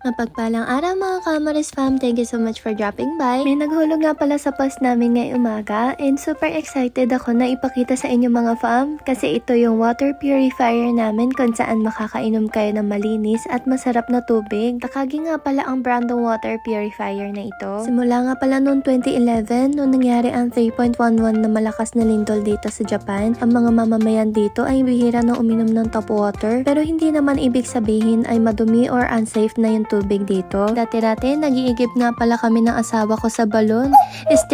Mapagpalang araw mga Kamaris fam, thank you so much for dropping by. May naghulog nga pala sa post namin ngayong umaga and super excited ako na ipakita sa inyo mga fam kasi ito yung water purifier namin kung saan makakainom kayo ng malinis at masarap na tubig. Takagi nga pala ang brand ng water purifier na ito. Simula nga pala noong 2011 noong nangyari ang 3.11 na malakas na lindol dito sa Japan, ang mga mamamayan dito ay bihira na uminom ng tap water pero hindi naman ibig sabihin ay madumi or unsafe na yung tubig dito. Dati-dati, nag-iigib nga pala kami ng asawa ko sa balon.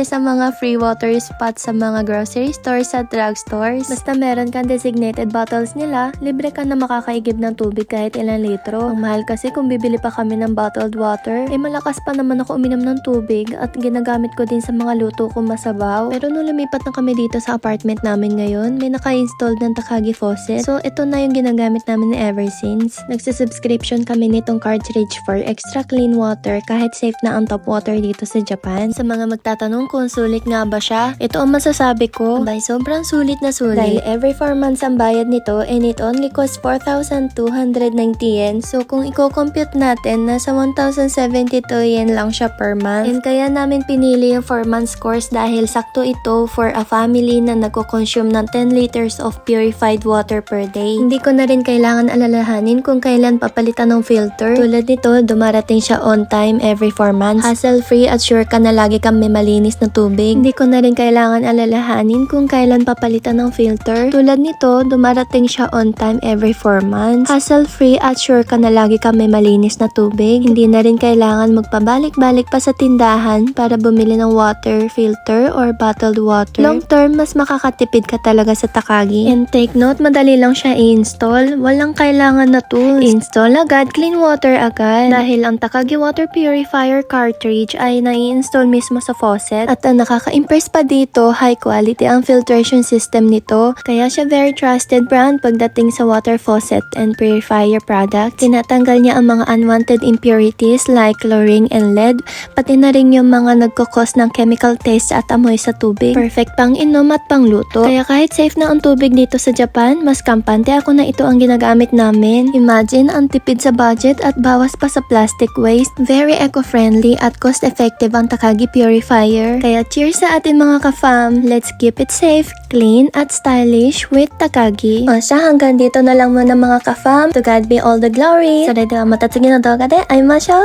Sa mga free water spots sa mga grocery stores at drugstores. Basta meron kang designated bottles nila, libre ka na makakaigib ng tubig kahit ilang litro. Ang mahal kasi kung bibili pa kami ng bottled water, malakas pa naman ako uminom ng tubig at ginagamit ko din sa mga luto kong masabaw. Pero nung lumipat na kami dito sa apartment namin ngayon, may naka-installed ng Takagi faucet. So, ito na yung ginagamit namin ever since. Nagsasubscription kami nitong cartridge for extra clean water kahit safe na ang tap water dito sa Japan. Sa mga magtatanong kung sulit nga ba siya, ito ang masasabi ko. Abay, sobrang sulit na sulit. Dahil every 4 months ang bayad nito and it only costs 4,290 yen. So kung i-compute natin, nasa 1,072 yen lang siya per month. And kaya namin pinili yung 4 months course dahil sakto ito for a family na nagko-consume ng 10 liters of purified water per day. Hindi ko na rin kailangan alalahanin kung kailan papalitan ng filter. Tulad nito, dumarating siya on time every 4 months. Hassle-free at sure ka na lagi kang may malinis na tubig. Hindi ko na rin kailangan alalahanin kung kailan papalitan ng filter. Tulad nito, dumarating siya on time every 4 months. Hassle-free at sure ka na lagi kang may malinis na tubig. Hindi na rin kailangan magpabalik-balik pa sa tindahan para bumili ng water filter or bottled water. Long term, mas makakatipid ka talaga sa Takagi. And take note, madali lang siya i-install. Walang kailangan na tools. Install agad, clean water agad. Dahil ang Takagi water purifier cartridge ay nai-install mismo sa faucet. At ang nakaka-impress pa dito, high quality ang filtration system nito. Kaya siya very trusted brand pagdating sa water faucet and purifier product. Tinatanggal niya ang mga unwanted impurities like chlorine and lead, pati na rin yung mga nagkakos ng chemical taste at amoy sa tubig. Perfect pang inom at pang luto. Kaya kahit safe na ang tubig dito sa Japan, mas kampante ako na ito ang ginagamit namin. Imagine ang tipid sa budget at bawas pa sa plastic waste. Very eco-friendly at cost-effective ang Takagi purifier. Kaya cheers sa atin mga ka-fam. Let's keep it safe, clean at stylish with Takagi. O siya, hanggang dito na lang muna mga ka-fam. To God be all the glory. それではまた次の動画で会いましょう。